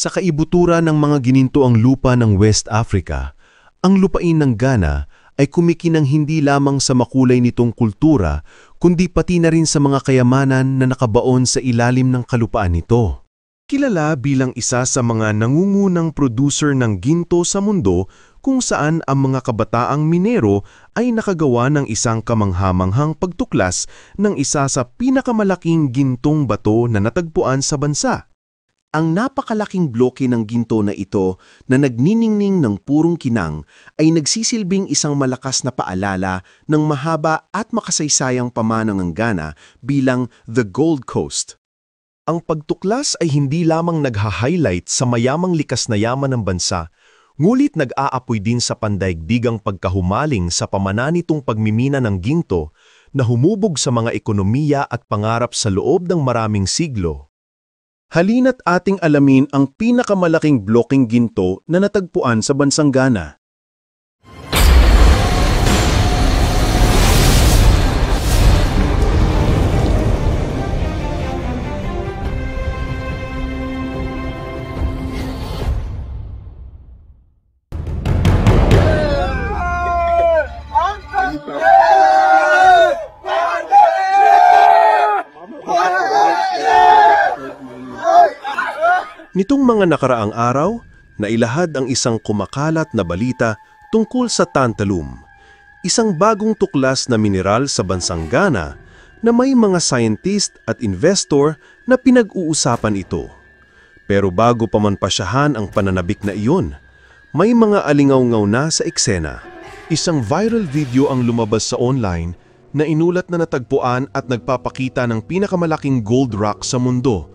Sa kaibutura ng mga ginintoang lupa ng West Africa, ang lupain ng Ghana ay kumikinang hindi lamang sa makulay nitong kultura, kundi pati na rin sa mga kayamanan na nakabaon sa ilalim ng kalupaan nito. Kilala bilang isa sa mga nangungunang producer ng ginto sa mundo, kung saan ang mga kabataang minero ay nakagawa ng isang kamanghamanghang pagtuklas ng isa sa pinakamalaking gintong bato na natagpuan sa bansa. Ang napakalaking bloke ng ginto na ito na nagniningning ng purong kinang ay nagsisilbing isang malakas na paalala ng mahaba at makasaysayang pamanang ng Ghana bilang The Gold Coast. Ang pagtuklas ay hindi lamang nagha-highlight sa mayamang likas na yaman ng bansa, ngulit nag-aapoy din sa pandaigdigang pagkahumaling sa pamana nitong pagmimina ng ginto na humubog sa mga ekonomiya at pangarap sa loob ng maraming siglo. Halina't ating alamin ang pinakamalaking blokeng ginto na natagpuan sa bansang Ghana. Nitong mga nakaraang araw, nailahad ang isang kumakalat na balita tungkol sa tantalum, isang bagong tuklas na mineral sa bansang Ghana na may mga scientist at investor na pinag-uusapan ito. Pero bago pa man pasyahan ang pananabik na iyon, may mga alingaw-ngaw na sa eksena. Isang viral video ang lumabas sa online na inulat na natagpuan at nagpapakita ng pinakamalaking gold rock sa mundo.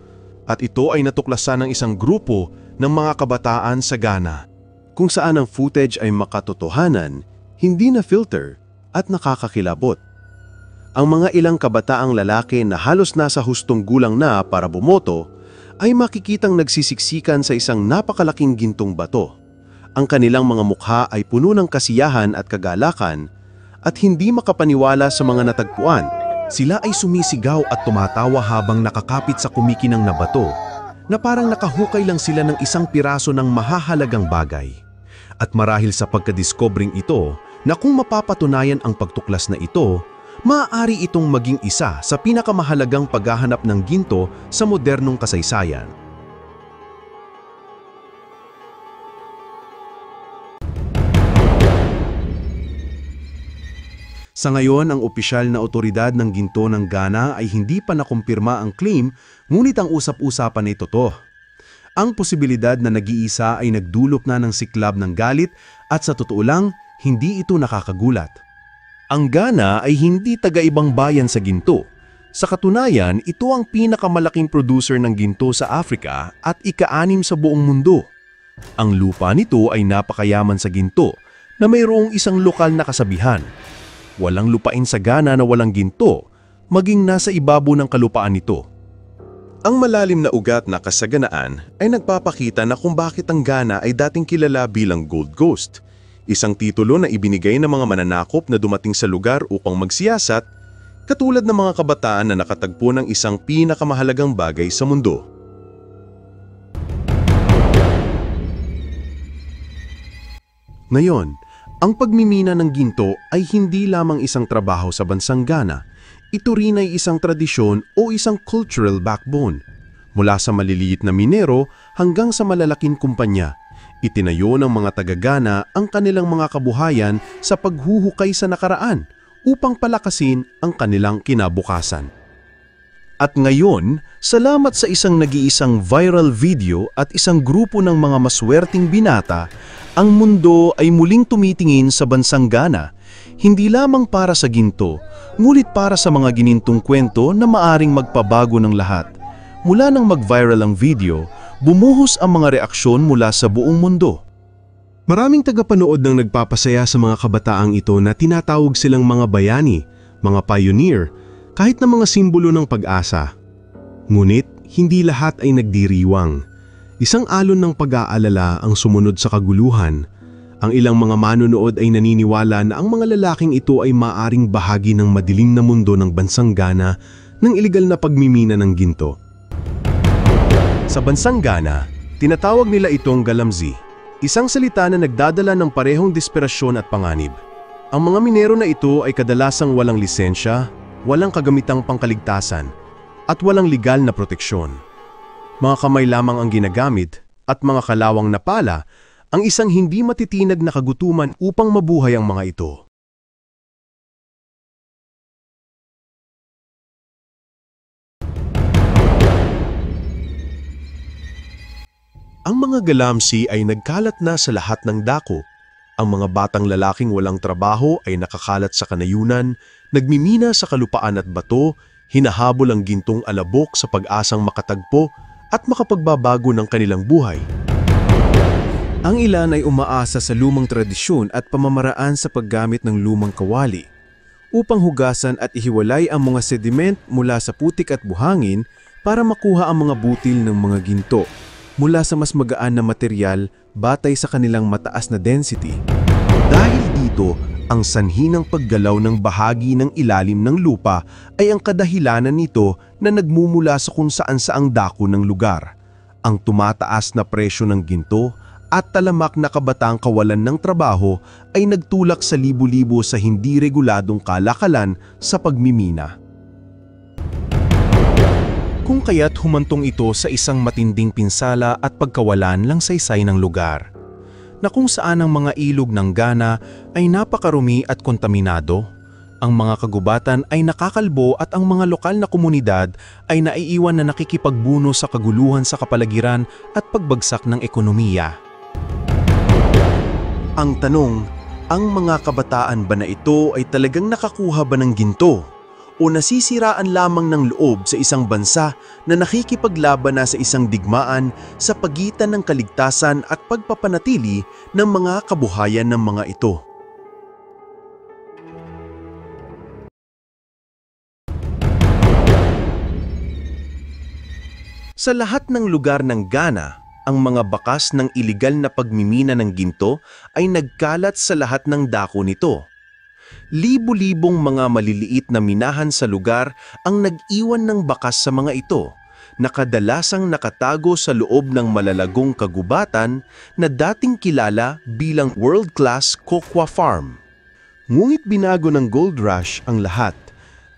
At ito ay natuklasan ng isang grupo ng mga kabataan sa Ghana, kung saan ang footage ay makatotohanan, hindi na filter at nakakakilabot. Ang mga ilang kabataang lalaki na halos nasa hustong gulang na para bumoto ay makikitang nagsisiksikan sa isang napakalaking gintong bato. Ang kanilang mga mukha ay puno ng kasiyahan at kagalakan at hindi makapaniwala sa mga natagpuan. Sila ay sumisigaw at tumatawa habang nakakapit sa kumikinang na bato, na parang nakahukay lang sila ng isang piraso ng mahahalagang bagay. At marahil sa pagkadiskobring ito, na kung mapapatunayan ang pagtuklas na ito, maaari itong maging isa sa pinakamahalagang paghahanap ng ginto sa modernong kasaysayan. Sa ngayon, ang opisyal na otoridad ng ginto ng Ghana ay hindi pa nakumpirma ang claim, ngunit ang usap-usapan ay totoo. Ang posibilidad na nag-iisa ay nagdulot na ng siklab ng galit at sa totoo lang, hindi ito nakakagulat. Ang Ghana ay hindi taga-ibang bayan sa ginto. Sa katunayan, ito ang pinakamalaking producer ng ginto sa Africa at ika-6 sa buong mundo. Ang lupa nito ay napakayaman sa ginto na mayroong isang lokal na kasabihan. Walang lupain sa Ghana na walang ginto, maging nasa ibabaw ng kalupaan nito. Ang malalim na ugat na kasaganaan ay nagpapakita na kung bakit ang Ghana ay dating kilala bilang Gold Coast, isang titulo na ibinigay ng mga mananakop na dumating sa lugar upang magsiyasat, katulad ng mga kabataan na nakatagpo ng isang pinakamahalagang bagay sa mundo. Ngayon, ang pagmimina ng ginto ay hindi lamang isang trabaho sa bansang Ghana. Ito rin ay isang tradisyon o isang cultural backbone. Mula sa maliliit na minero hanggang sa malalaking kumpanya, itinayo ng mga taga-Ghana ang kanilang mga kabuhayan sa paghuhukay sa nakaraan upang palakasin ang kanilang kinabukasan. At ngayon, salamat sa isang nag-iisang viral video at isang grupo ng mga maswerteng binata, ang mundo ay muling tumitingin sa bansang Ghana, hindi lamang para sa ginto, ngulit para sa mga ginintong kwento na maaring magpabago ng lahat. Mula nang mag-viral ang video, bumuhos ang mga reaksyon mula sa buong mundo. Maraming tagapanood nang nagpapasaya sa mga kabataang ito na tinatawag silang mga bayani, mga pioneer, kahit na mga simbolo ng pag-asa. Ngunit, hindi lahat ay nagdiriwang. Isang alon ng pag-aalala ang sumunod sa kaguluhan. Ang ilang mga manunood ay naniniwala na ang mga lalaking ito ay maaring bahagi ng madilim na mundo ng bansang Ghana ng iligal na pagmimina ng ginto. Sa bansang Ghana, Tinatawag nila itong galamzi, isang salita na nagdadala ng parehong desperasyon at panganib. Ang mga minero na ito ay kadalasang walang lisensya, walang kagamitang pangkaligtasan, at walang legal na proteksyon. Mga kamay lamang ang ginagamit at mga kalawang na pala ang isang hindi matitinag na kagutuman upang mabuhay ang mga ito. Ang mga galamsi ay nagkalat na sa lahat ng dako. Ang mga batang lalaking walang trabaho ay nakakalat sa kanayunan, nagmimina sa kalupaan at bato, hinahabol ang gintong alabok sa pag-asang makatagpo at makapagbabago ng kanilang buhay. Ang ilan ay umaasa sa lumang tradisyon at pamamaraan sa paggamit ng lumang kawali upang hugasan at ihiwalay ang mga sediment mula sa putik at buhangin para makuha ang mga butil ng mga ginto mula sa mas magaan na material batay sa kanilang mataas na density. Dahil dito, ang sanhi ng paggalaw ng bahagi ng ilalim ng lupa ay ang kadahilanan nito na nagmumula sa kung saan-saang dako ng lugar. Ang tumataas na presyo ng ginto at talamak na kabataang kawalan ng trabaho ay nagtulak sa libo-libo sa hindi reguladong kalakalan sa pagmimina. Kung kaya't humantong ito sa isang matinding pinsala at pagkawalan lang saysay ng lugar, na kung saan ang mga ilog ng Ghana ay napakarumi at kontaminado, ang mga kagubatan ay nakakalbo at ang mga lokal na komunidad ay naiiwan na nakikipagbuno sa kaguluhan sa kapaligiran at pagbagsak ng ekonomiya. Ang tanong, ang mga kabataan ba na ito ay talagang nakakuha ba ng ginto? O nasisiraan lamang ng loob sa isang bansa na nakikipaglaban na sa isang digmaan sa pagitan ng kaligtasan at pagpapanatili ng mga kabuhayan ng mga ito? Sa lahat ng lugar ng Ghana, ang mga bakas ng iligal na pagmimina ng ginto ay nagkalat sa lahat ng dako nito. Libo-libong mga maliliit na minahan sa lugar ang nag-iwan ng bakas sa mga ito, na kadalasang nakatago sa loob ng malalagong kagubatan na dating kilala bilang world-class cocoa farm. Ngunit binago ng gold rush ang lahat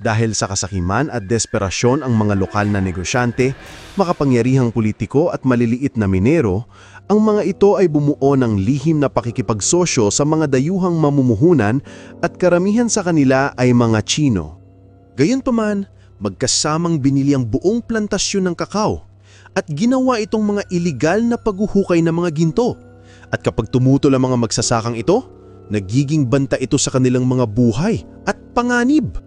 dahil sa kasakiman at desperasyon ang mga lokal na negosyante, makapangyarihang politiko at maliliit na minero. Ang mga ito ay bumuo ng lihim na pakikipagsosyo sa mga dayuhang mamumuhunan at karamihan sa kanila ay mga Tsino. Gayunpaman, magkasamang binili ang buong plantasyon ng kakao at ginawa itong mga iligal na paghuhukay ng mga ginto. At kapag tumutol ang mga magsasakang ito, nagiging banta ito sa kanilang mga buhay at panganib.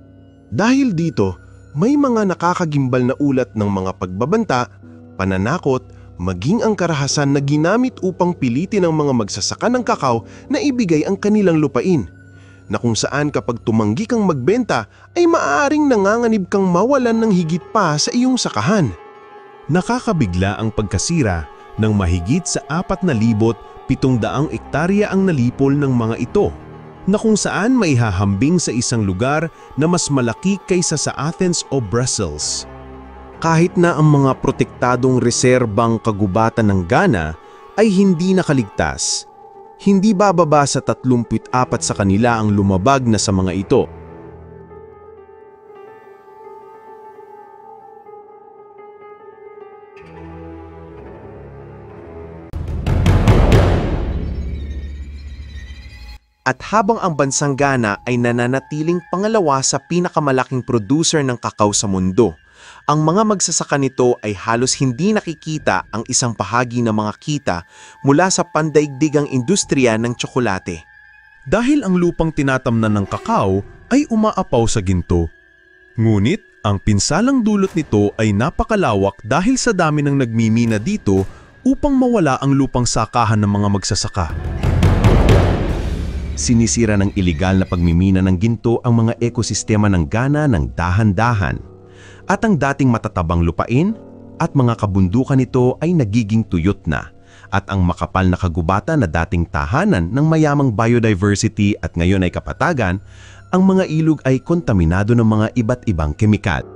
Dahil dito, may mga nakakagimbal na ulat ng mga pagbabanta, pananakot, maging ang karahasan na ginamit upang pilitin ang mga magsasaka ng kakao na ibigay ang kanilang lupain, na kung saan kapag tumanggi kang magbenta ay maaaring nanganganib kang mawalan ng higit pa sa iyong sakahan. Nakakabigla ang pagkasira ng mahigit sa 4,700 ektarya ang nalipol ng mga ito, na kung saan maihahambing sa isang lugar na mas malaki kaysa sa Athens o Brussels. Kahit na ang mga protektadong reserbang kagubatan ng Ghana ay hindi nakaligtas, hindi bababa sa 34 sa kanila ang lumabag na sa mga ito. At habang ang bansang Ghana ay nananatiling pangalawa sa pinakamalaking producer ng kakao sa mundo, ang mga magsasaka nito ay halos hindi nakikita ang isang bahagi ng mga kita mula sa pandaigdigang industriya ng tsokolate. Dahil ang lupang tinatamnan ng kakao ay umaapaw sa ginto. Ngunit ang pinsalang dulot nito ay napakalawak dahil sa dami ng nagmimina dito upang mawala ang lupang sakahan ng mga magsasaka. Sinisira ng iligal na pagmimina ng ginto ang mga ekosistema ng Ghana ng dahan-dahan. At ang dating matatabang lupain at mga kabundukan nito ay nagiging tuyot na. At ang makapal na kagubatan na dating tahanan ng mayamang biodiversity at ngayon ay kapatagan, ang mga ilog ay kontaminado ng mga iba't ibang kemikal.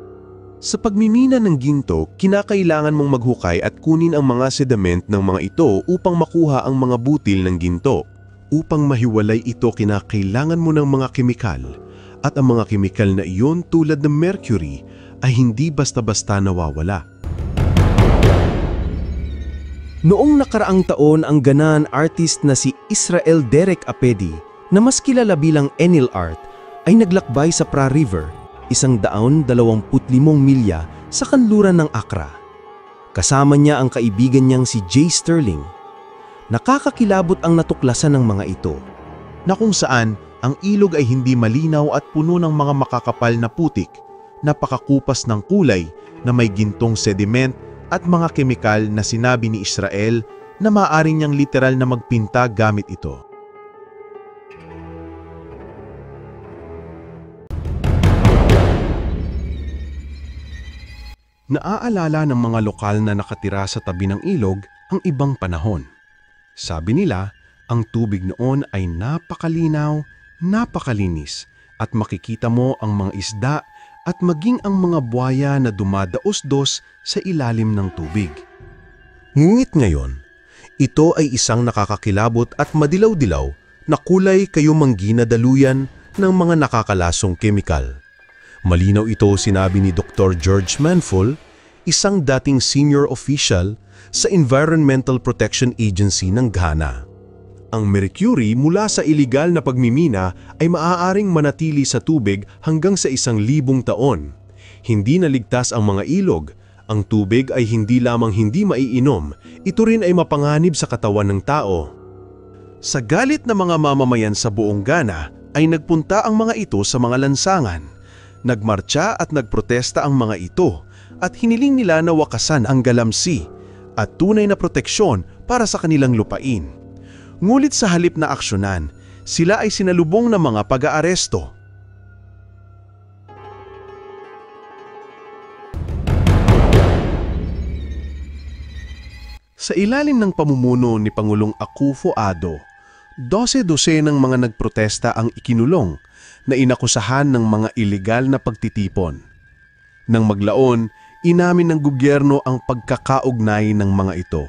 Sa pagmimina ng ginto, kinakailangan mong maghukay at kunin ang mga sediment ng mga ito upang makuha ang mga butil ng ginto. Upang mahiwalay ito, kinakailangan mo ng mga kemikal. At ang mga kemikal na iyon tulad ng mercury ay hindi basta-basta nawawala. Noong nakaraang taon, ang ganaan artist na si Israel Derek Apedi, na mas kilala bilang Enil Art, ay naglakbay sa Pra River, 125 milya sa kanluran ng Accra. Kasama niya ang kaibigan niyang si Jay Sterling. Nakakakilabot ang natuklasan ng mga ito. Na kung saan ang ilog ay hindi malinaw at puno ng mga makakapal na putik, napakakupas ng kulay na may gintong sediment at mga kemikal na sinabi ni Israel na maaari niyang literal na magpinta gamit ito. Naaalala ng mga lokal na nakatira sa tabi ng ilog ang ibang panahon. Sabi nila, ang tubig noon ay napakalinaw, napakalinis, at makikita mo ang mga isda at maging ang mga buwaya na dumadaos-dos sa ilalim ng tubig. Ngunit ngayon, ito ay isang nakakakilabot at madilaw-dilaw na kulay kayumanggi na daluyan ng mga nakakalasong kemikal. Malinaw ito, sinabi ni Dr. George Manful, isang dating senior official sa Environmental Protection Agency ng Ghana. Ang mercury mula sa iligal na pagmimina ay maaaring manatili sa tubig hanggang sa 1,000 taon. Hindi naligtas ang mga ilog. Ang tubig ay hindi lamang hindi maiinom, ito rin ay mapanganib sa katawan ng tao. Sa galit na mga mamamayan sa buong Ghana, ay nagpunta ang mga ito sa mga lansangan. Nagmartsa at nagprotesta ang mga ito at hiniling nila na wakasan ang galamsi at tunay na proteksyon para sa kanilang lupain. Ngulit sa halip na aksyonan, sila ay sinalubong ng mga pag-aaresto. Sa ilalim ng pamumuno ni Pangulong Akufo-Addo, 12 ng mga nagprotesta ang ikinulong na inakusahan ng mga ilegal na pagtitipon. Nang maglaon, inamin ng gobyerno ang pagkakaugnay ng mga ito.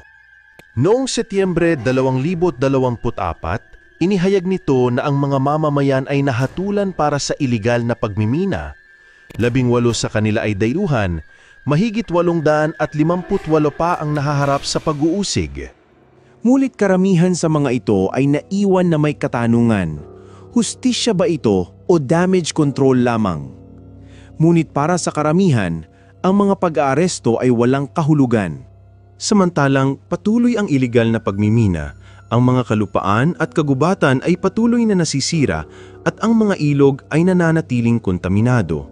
Noong Setyembre 2024, inihayag nito na ang mga mamamayan ay nahatulan para sa ilegal na pagmimina. 18 sa kanila ay dayuhan, mahigit 858 pa ang nahaharap sa pag-uusig. Ngunit karamihan sa mga ito ay naiwan na may katanungan. Hustisya ba ito o damage control lamang? Ngunit para sa karamihan, ang mga pag-aaresto ay walang kahulugan. Samantalang patuloy ang ilegal na pagmimina, ang mga kalupaan at kagubatan ay patuloy na nasisira at ang mga ilog ay nananatiling kontaminado.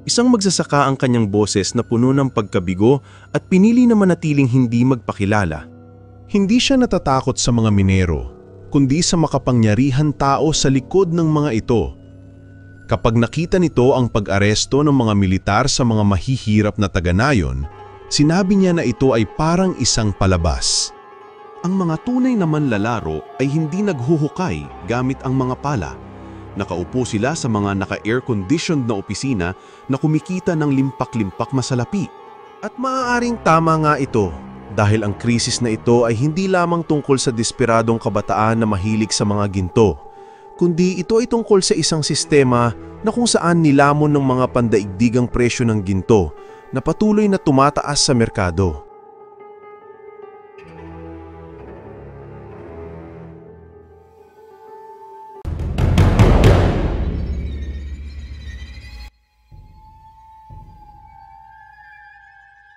Isang magsasaka ang kanyang boses na puno ng pagkabigo at pinili na manatiling hindi magpakilala. Hindi siya natatakot sa mga minero, kundi sa makapangyarihan tao sa likod ng mga ito. Kapag nakita nito ang pag-aresto ng mga militar sa mga mahihirap na taga-nayon, sinabi niya na ito ay parang isang palabas. Ang mga tunay na manlalaro ay hindi naghuhukay gamit ang mga pala. Nakaupo sila sa mga naka-air-conditioned na opisina na kumikita ng limpak-limpak masalapi. At maaaring tama nga ito, dahil ang krisis na ito ay hindi lamang tungkol sa desperadong kabataan na mahilig sa mga ginto, kundi ito ay tungkol sa isang sistema na kung saan nilamon ng mga pandaigdigang presyo ng ginto na patuloy na tumataas sa merkado.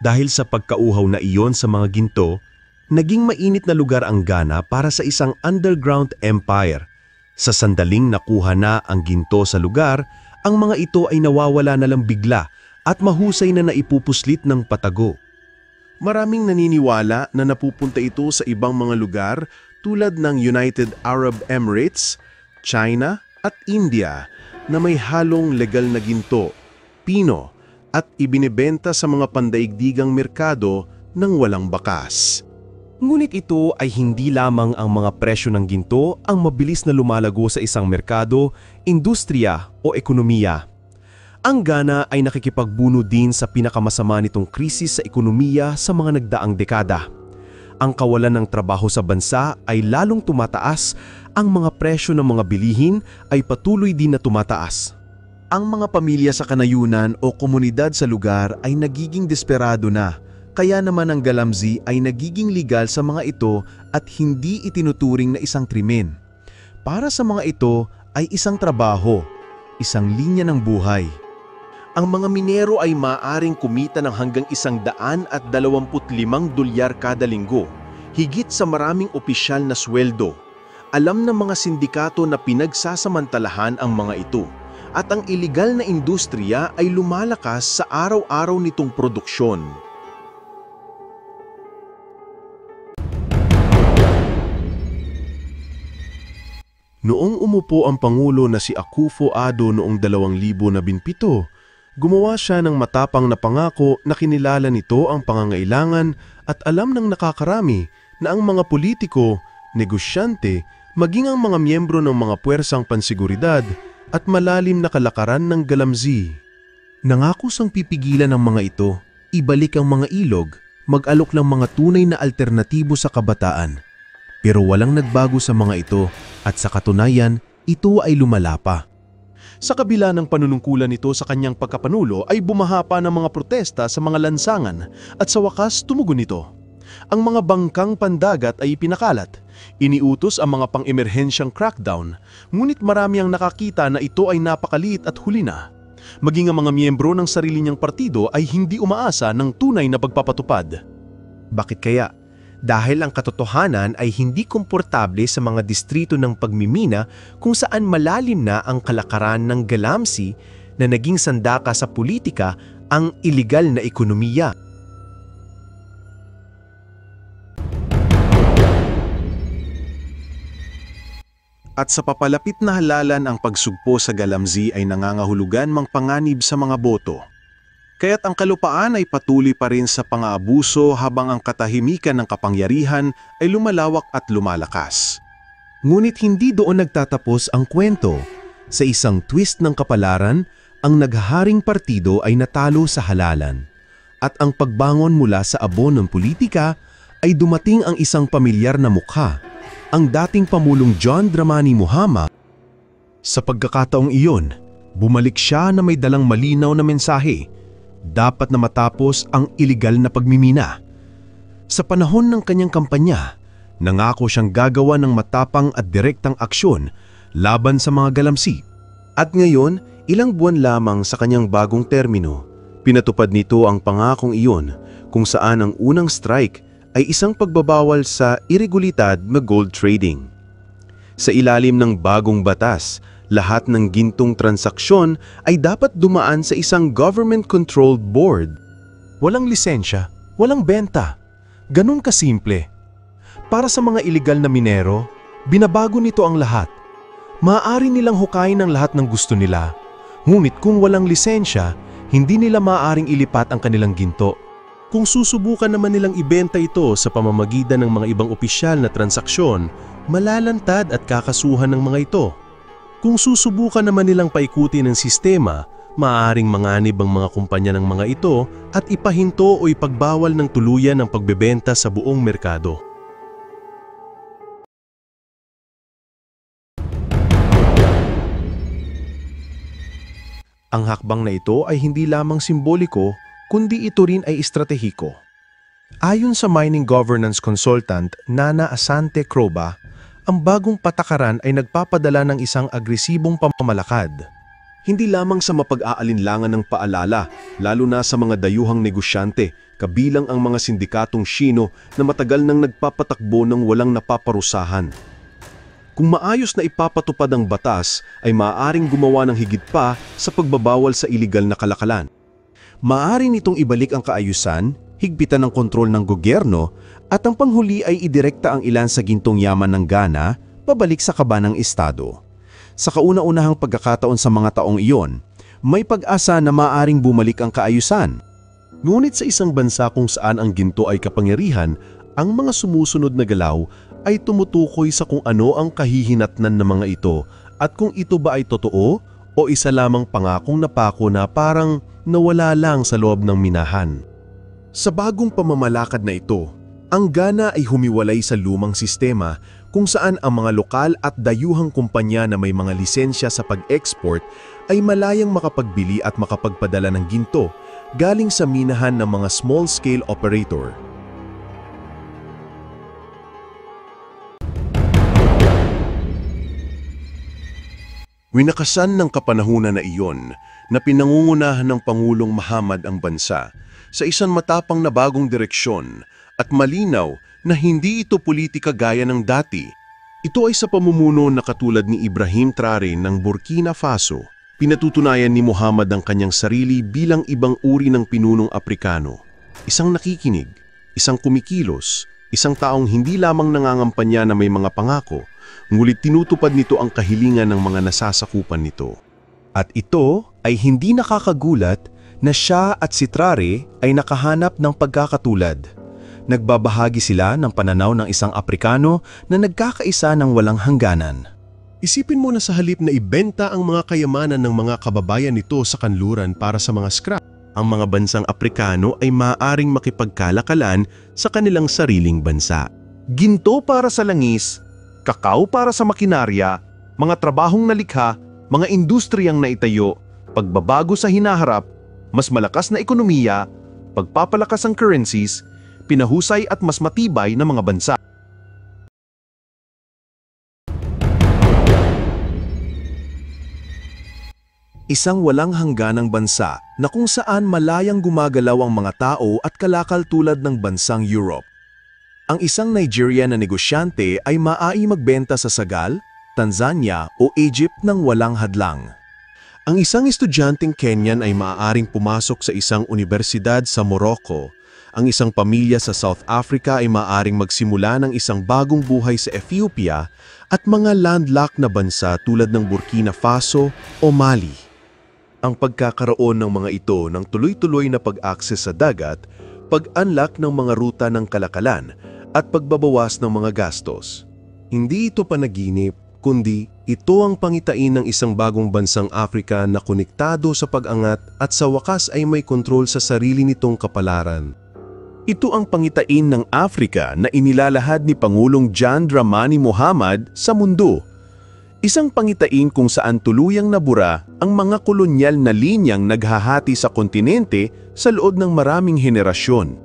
Dahil sa pagkauhaw na iyon sa mga ginto, naging mainit na lugar ang Ghana para sa isang underground empire. Sa sandaling nakuha na ang ginto sa lugar, ang mga ito ay nawawala na lang bigla at mahusay na naipupuslit ng patago. Maraming naniniwala na napupunta ito sa ibang mga lugar tulad ng United Arab Emirates, China at India na may halong legal na ginto, pino, at ibinebenta sa mga pandaigdigang merkado ng walang bakas. Ngunit ito ay hindi lamang ang mga presyo ng ginto ang mabilis na lumalago sa isang merkado, industriya o ekonomiya. Ang Ghana ay nakikipagbuno din sa pinakamasama nitong krisis sa ekonomiya sa mga nagdaang dekada. Ang kawalan ng trabaho sa bansa ay lalong tumataas, ang mga presyo ng mga bilihin ay patuloy din na tumataas. Ang mga pamilya sa kanayunan o komunidad sa lugar ay nagiging desperado na, kaya naman ang galamsey ay nagiging legal sa mga ito at hindi itinuturing na isang krimen. Para sa mga ito ay isang trabaho, isang linya ng buhay. Ang mga minero ay maaaring kumita ng hanggang $125 kada linggo, higit sa maraming opisyal na sweldo. Alam ng mga sindikato na pinagsasamantalahan ang mga ito, at ang iligal na industriya ay lumalakas sa araw-araw nitong produksyon. Noong umupo ang Pangulo na si Akufo-Addo noong 2017, gumawa siya ng matapang na pangako na kinilala nito ang pangangailangan at alam ng nakakarami na ang mga politiko, negosyante, maging ang mga miyembro ng mga puwersang pansiguridad at malalim na kalakaran ng galamsey. Nangako sang pipigilan ng mga ito, ibalik ang mga ilog, mag-alok ng mga tunay na alternatibo sa kabataan. Pero walang nagbago sa mga ito at sa katunayan, ito ay lumala pa. Sa kabila ng panunungkulan nito sa kanyang pagkapanulo ay bumaha pa ng mga protesta sa mga lansangan at sa wakas tumugon ito. Ang mga bangkang pandagat ay ipinakalat. Iniutos ang mga pang-emerhensyang crackdown, ngunit marami ang nakakita na ito ay napakaliit at huli na. Maging ang mga miyembro ng sarili niyang partido ay hindi umaasa ng tunay na pagpapatupad. Bakit kaya? Dahil ang katotohanan ay hindi komportable sa mga distrito ng pagmimina kung saan malalim na ang kalakaran ng galamsey na naging sandaka sa politika ang iligal na ekonomiya. At sa papalapit na halalan ang pagsugpo sa galamsey ay nangangahulugan mang panganib sa mga boto. Kaya't ang kalupaan ay patuloy pa rin sa pang-aabuso habang ang katahimikan ng kapangyarihan ay lumalawak at lumalakas. Ngunit hindi doon nagtatapos ang kwento. Sa isang twist ng kapalaran, ang naghaharing partido ay natalo sa halalan. At ang pagbangon mula sa abon ng politika ay dumating ang isang pamilyar na mukha, ang dating Pamulong John Dramani Mohama. Sa pagkakataong iyon, bumalik siya na may dalang malinaw na mensahe. Dapat na matapos ang iligal na pagmimina. Sa panahon ng kanyang kampanya, nangako siyang gagawa ng matapang at direktang aksyon laban sa mga galamsey. At ngayon, ilang buwan lamang sa kanyang bagong termino, pinatupad nito ang pangakong iyon kung saan ang unang strike ay isang pagbabawal sa irregulidad na gold trading. Sa ilalim ng bagong batas, lahat ng gintong transaksyon ay dapat dumaan sa isang government-controlled board. Walang lisensya, walang benta. Ganun kasimple. Para sa mga iligal na minero, binabago nito ang lahat. Maaari nilang hukayin ang lahat ng gusto nila. Ngunit kung walang lisensya, hindi nila maaaring ilipat ang kanilang ginto. Kung susubukan naman nilang ibenta ito sa pamamagitan ng mga ibang opisyal na transaksyon, malalantad at kakasuhan ng mga ito. Kung susubukan naman nilang paikutin ng sistema, maaaring manganib ang mga kumpanya ng mga ito at ipahinto o ipagbawal ng tuluyan ang pagbebenta sa buong merkado. Ang hakbang na ito ay hindi lamang simboliko, kundi ito rin ay estratehiko. Ayon sa mining governance consultant Nana Asante Croba, ang bagong patakaran ay nagpapadala ng isang agresibong pamamalakad. Hindi lamang sa mapag-aalinlangan ng paalala, lalo na sa mga dayuhang negosyante, kabilang ang mga sindikatong Shino na matagal nang nagpapatakbo ng walang napaparusahan. Kung maayos na ipapatupad ang batas, ay maaaring gumawa ng higit pa sa pagbabawal sa iligal na kalakalan. Maaari nitong ibalik ang kaayusan, higpitan ng kontrol ng gobyerno, at ang panghuli ay idirekta ang ilan sa gintong yaman ng Ghana pabalik sa kaba ng estado. Sa kauna-unahang pagkakataon sa mga taong iyon, may pag-asa na maaaring bumalik ang kaayusan. Ngunit sa isang bansa kung saan ang ginto ay kapangyarihan, ang mga sumusunod na galaw ay tumutukoy sa kung ano ang kahihinatnan ng mga ito at kung ito ba ay totoo o isa lamang pangakong napako na parang nawala lang sa loob ng minahan? Sa bagong pamamalakad na ito, ang Ghana ay humiwalay sa lumang sistema kung saan ang mga lokal at dayuhang kumpanya na may mga lisensya sa pag-export ay malayang makapagbili at makapagpadala ng ginto galing sa minahan ng mga small-scale operator. Winakasan ng kapanahunan na iyon na pinangungunahan ng Pangulong Muhammad ang bansa sa isang matapang na bagong direksyon at malinaw na hindi ito politika gaya ng dati. Ito ay sa pamumuno na katulad ni Ibrahim Traoré ng Burkina Faso. Pinatutunayan ni Muhammad ang kanyang sarili bilang ibang uri ng pinunong Aprikano. Isang nakikinig, isang kumikilos, isang taong hindi lamang nangangampanya na may mga pangako, ngulit tinutupad nito ang kahilingan ng mga nasasakupan nito. At ito ay hindi nakakagulat na siya at si Traoré ay nakahanap ng pagkakatulad. Nagbabahagi sila ng pananaw ng isang Aprikano na nagkakaisa ng walang hangganan. Isipin mo na sa halip na ibenta ang mga kayamanan ng mga kababayan nito sa kanluran para sa mga scrap, ang mga bansang Aprikano ay maaaring makipagkalakalan sa kanilang sariling bansa. Ginto para sa langis, kakao para sa makinarya, mga trabahong nalikha, mga industriyang naitayo, pagbabago sa hinaharap, mas malakas na ekonomiya, pagpapalakas ang currencies, pinahusay at mas matibay na mga bansa. Isang walang hangganang bansa na kung saan malayang gumagalaw ang mga tao at kalakal tulad ng bansang Europe. Ang isang Nigerian na negosyante ay maaari magbenta sa Sagal, Tanzania o Egypt ng walang hadlang. Ang isang estudyanteng Kenyan ay maaaring pumasok sa isang universidad sa Morocco. Ang isang pamilya sa South Africa ay maaaring magsimula ng isang bagong buhay sa Ethiopia at mga landlocked na bansa tulad ng Burkina Faso o Mali. Ang pagkakaroon ng mga ito ng tuloy-tuloy na pag-access sa dagat, pag-unlock ng mga ruta ng kalakalan at pagbabawas ng mga gastos. Hindi ito panaginip, kundi ito ang pangitain ng isang bagong bansang Afrika na konektado sa pag-angat at sa wakas ay may kontrol sa sarili nitong kapalaran. Ito ang pangitain ng Afrika na inilalahad ni Pangulong John Dramani Mohamed sa mundo. Isang pangitain kung saan tuluyang nabura ang mga kolonyal na linyang naghahati sa kontinente sa loob ng maraming henerasyon.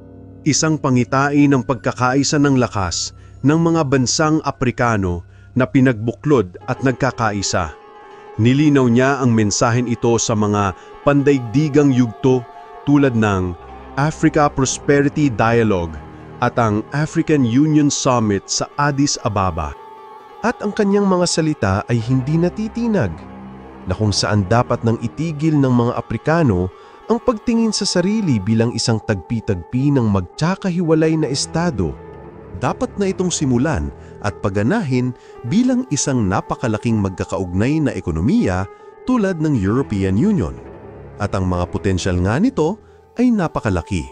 Isang pangitain ng pagkakaisa ng lakas ng mga bansang Aprikano na pinagbuklod at nagkakaisa. Nilinaw niya ang mensahen ito sa mga pandaigdigang yugto tulad ng Africa Prosperity Dialogue at ang African Union Summit sa Addis Ababa. At ang kanyang mga salita ay hindi natitinag, na kung saan dapat nang itigil ng mga Aprikano ang pagtingin sa sarili bilang isang tagpi-tagpi ng magkakahiwalay na estado. Dapat na itong simulan at paganahin bilang isang napakalaking magkakaugnay na ekonomiya tulad ng European Union. At ang mga potensyal nga nito ay napakalaki.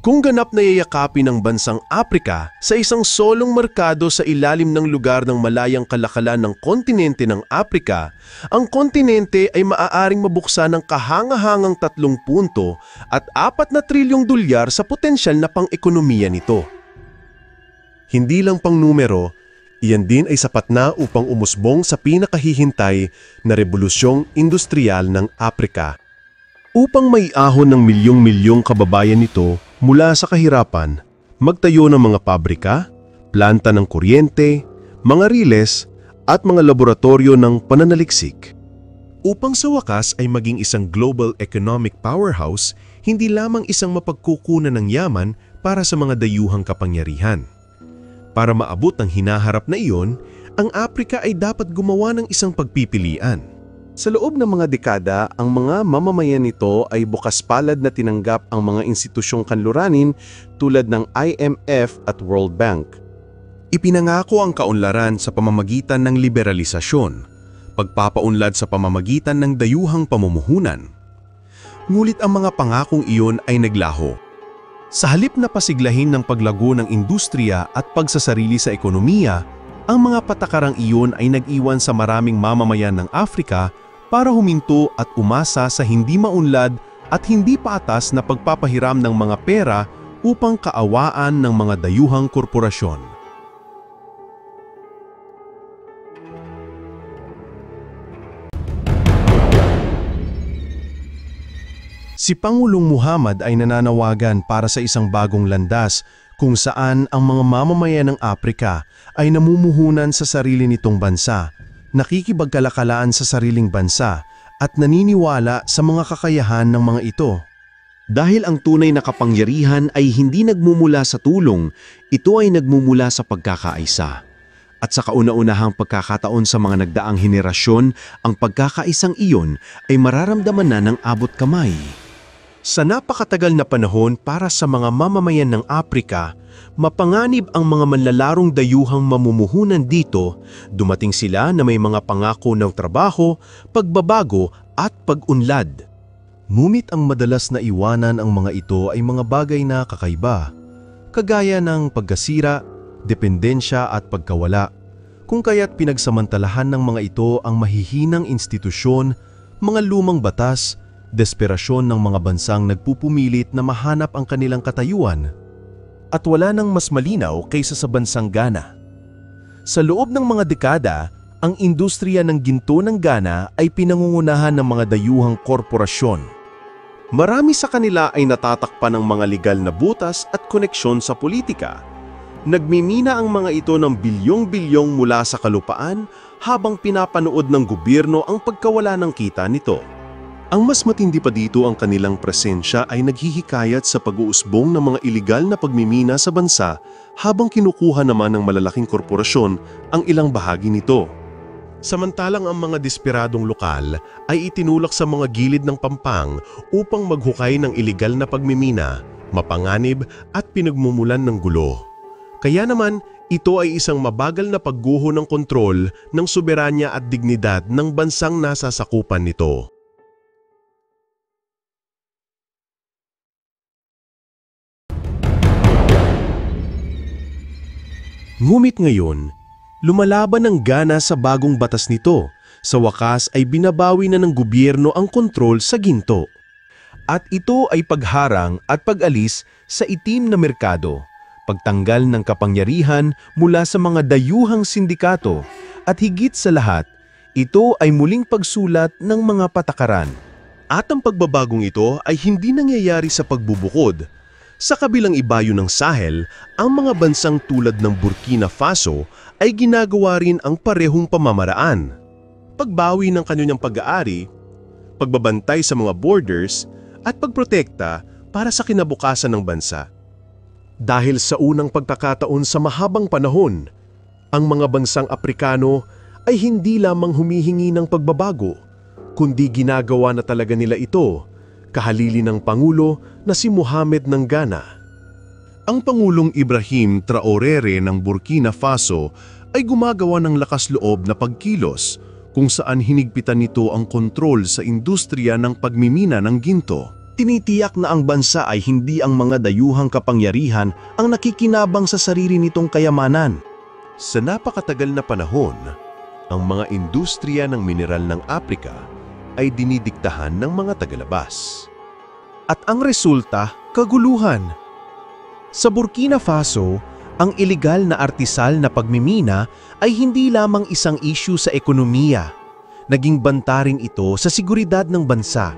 Kung ganap na yayakapin ng bansang Aprika sa isang solong merkado sa ilalim ng lugar ng malayang kalakalan ng kontinente ng Aprika, ang kontinente ay maaaring mabuksan ng kahangahangang 30 at 4 na trilyong dolyar sa potensyal na pang-ekonomiya nito. Hindi lang pang numero, iyan din ay sapat na upang umusbong sa pinakahihintay na rebolusyong industrial ng Aprika. Upang maiahon ng milyong-milyong kababayan nito mula sa kahirapan, magtayo ng mga pabrika, planta ng kuryente, mga riles at mga laboratorio ng pananaliksik. Upang sa wakas ay maging isang global economic powerhouse, hindi lamang isang mapagkukunan ng yaman para sa mga dayuhang kapangyarihan. Para maabot ang hinaharap na iyon, ang Aprika ay dapat gumawa ng isang pagpipilian. Sa loob ng mga dekada, ang mga mamamayan nito ay bukas palad na tinanggap ang mga institusyong kanluranin tulad ng IMF at World Bank. Ipinangako ang kaunlaran sa pamamagitan ng liberalisasyon, pagpapaunlad sa pamamagitan ng dayuhang pamumuhunan. Ngunit ang mga pangakong iyon ay naglaho. Sa halip na pasiglahin ng paglago ng industriya at pagsasarili sa ekonomiya, ang mga patakarang iyon ay nag-iwan sa maraming mamamayan ng Afrika para huminto at umasa sa hindi maunlad at hindi paatas na pagpapahiram ng mga pera upang kaawaan ng mga dayuhang korporasyon. Si Pangulong Muhammad ay nananawagan para sa isang bagong landas kung saan ang mga mamamayan ng Afrika ay namumuhunan sa sarili nitong bansa, nakikipagkalakalaan sa sariling bansa at naniniwala sa mga kakayahan ng mga ito. Dahil ang tunay na kapangyarihan ay hindi nagmumula sa tulong, ito ay nagmumula sa pagkakaisa. At sa kauna-unahang pagkakataon sa mga nagdaang henerasyon, ang pagkakaisang iyon ay mararamdaman na ng abot kamay. Sa napakatagal na panahon para sa mga mamamayan ng Afrika, mapanganib ang mga manlalarong dayuhang mamumuhunan dito, dumating sila na may mga pangako ng trabaho, pagbabago at pag-unlad. Ngunit ang madalas na iwanan ang mga ito ay mga bagay na kakaiba, kagaya ng pagkasira, dependensya at pagkawala, kung kaya't pinagsamantalahan ng mga ito ang mahihinang institusyon, mga lumang batas, desperasyon ng mga bansang nagpupumilit na mahanap ang kanilang katayuan. At wala nang mas malinaw kaysa sa bansang Ghana. Sa loob ng mga dekada, ang industriya ng ginto ng Ghana ay pinangungunahan ng mga dayuhang korporasyon. Marami sa kanila ay natatakpan ng mga legal na butas at koneksyon sa politika. Nagmimina ang mga ito ng bilyong-bilyong mula sa kalupaan habang pinapanood ng gobyerno ang pagkawala ng kita nito. Ang mas matindi pa dito, ang kanilang presensya ay naghihikayat sa pag-uusbong ng mga iligal na pagmimina sa bansa habang kinukuha naman ng malalaking korporasyon ang ilang bahagi nito. Samantalang ang mga desperadong lokal ay itinulak sa mga gilid ng pampang upang maghukay ng iligal na pagmimina, mapanganib at pinagmumulan ng gulo. Kaya naman, ito ay isang mabagal na pagguho ng kontrol ng soberanya at dignidad ng bansang nasasakupan nito. Ngunit ngayon, lumalaban ang Ghana sa bagong batas nito. Sa wakas ay binabawi na ng gobyerno ang kontrol sa ginto. At ito ay pagharang at pag-alis sa itim na merkado, pagtanggal ng kapangyarihan mula sa mga dayuhang sindikato, at higit sa lahat, ito ay muling pagsulat ng mga patakaran. At ang pagbabagong ito ay hindi nangyayari sa pagbubukod. Sa kabilang ibayo ng Sahel, ang mga bansang tulad ng Burkina Faso ay ginagawa rin ang parehong pamamaraan. Pagbawi ng kanyang pag-aari, pagbabantay sa mga borders, at pagprotekta para sa kinabukasan ng bansa. Dahil sa unang pagkakataon sa mahabang panahon, ang mga bansang Aprikano ay hindi lamang humihingi ng pagbabago, kundi ginagawa na talaga nila ito, kahalili ng Pangulo na si Mohamed ng Ghana. Ang Pangulong Ibrahim Traoré ng Burkina Faso ay gumagawa ng lakas loob na pagkilos kung saan hinigpitan nito ang kontrol sa industriya ng pagmimina ng ginto. Tinitiyak na ang bansa ay hindi ang mga dayuhang kapangyarihan ang nakikinabang sa sarili nitong kayamanan. Sa napakatagal na panahon, ang mga industriya ng mineral ng Afrika ay dinidiktahan ng mga tagalabas. At ang resulta, kaguluhan. Sa Burkina Faso, ang iligal na artisal na pagmimina ay hindi lamang isang issue sa ekonomiya. Naging banta rin ito sa seguridad ng bansa.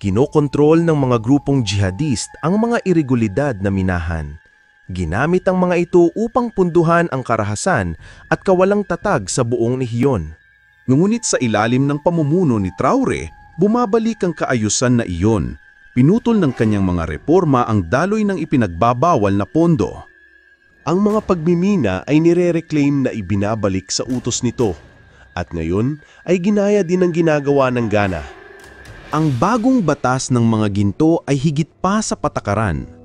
Kinokontrol ng mga grupong jihadist ang mga irregulidad na minahan. Ginamit ang mga ito upang punduhan ang karahasan at kawalang tatag sa buong rehiyon. Ngunit sa ilalim ng pamumuno ni Traoré, bumabalik ang kaayusan na iyon. Pinutol ng kanyang mga reforma ang daloy ng ipinagbabawal na pondo. Ang mga pagmimina ay nire-reclaim na ibinabalik sa utos nito. At ngayon ay ginaya din ang ginagawa ng Ghana. Ang bagong batas ng mga ginto ay higit pa sa patakaran.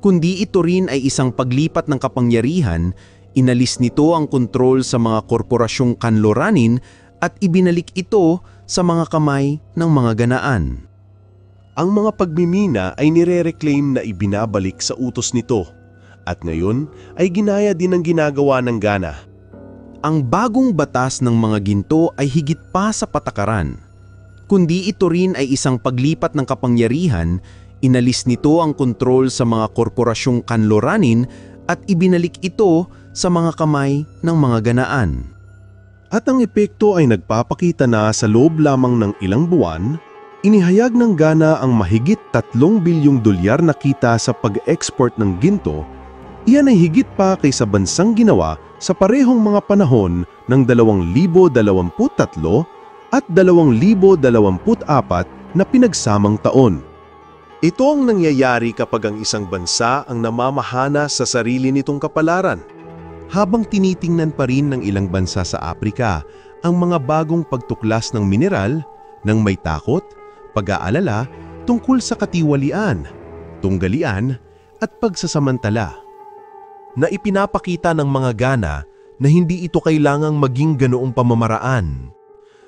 Kundi ito rin ay isang paglipat ng kapangyarihan, Inalis nito ang kontrol sa mga korporasyong kanluranin at ibinalik ito sa mga kamay ng mga ganaan. Ang mga pagmimina ay nire-reclaim na ibinabalik sa utos nito at ngayon ay ginaya din ang ginagawa ng Ghana. Ang bagong batas ng mga ginto ay higit pa sa patakaran. Kundi ito rin ay isang paglipat ng kapangyarihan, inalis nito ang kontrol sa mga korporasyong kanluranin at ibinalik ito sa mga kamay ng mga ganaan. At ang epekto ay nagpapakita na sa loob lamang ng ilang buwan, inihayag ng Ghana ang mahigit 3 bilyong dolyar na kita sa pag-export ng ginto. Iyan ay higit pa kaysa bansang ginawa sa parehong mga panahon ng 2023 at 2024 na pinagsamang taon. Ito ang nangyayari kapag ang isang bansa ang namamahana sa sarili nitong kapalaran. Habang tinitingnan pa rin ng ilang bansa sa Afrika ang mga bagong pagtuklas ng mineral, nang may takot, pag-aalala tungkol sa katiwalian, tunggalian at pagsasamantala. Na ipinapakita ng mga Ghana na hindi ito kailangang maging ganoong pamamaraan.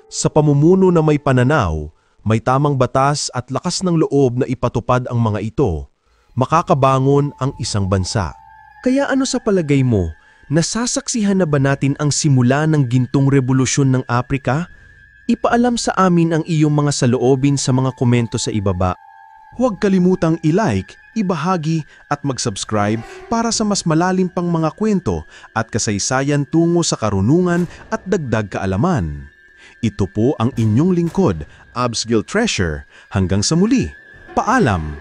Sa pamumuno na may pananaw, may tamang batas at lakas ng loob na ipatupad ang mga ito, makakabangon ang isang bansa. Kaya ano sa palagay mo, nasasaksihan na ba natin ang simula ng gintong revolusyon ng Afrika? Ipaalam sa amin ang iyong mga saloobin sa mga komento sa ibaba. Huwag kalimutang i-like, ibahagi at mag-subscribe para sa mas malalim pang mga kwento at kasaysayan tungo sa karunungan at dagdag kaalaman. Ito po ang inyong lingkod, Absgill Treasure. Hanggang sa muli, paalam!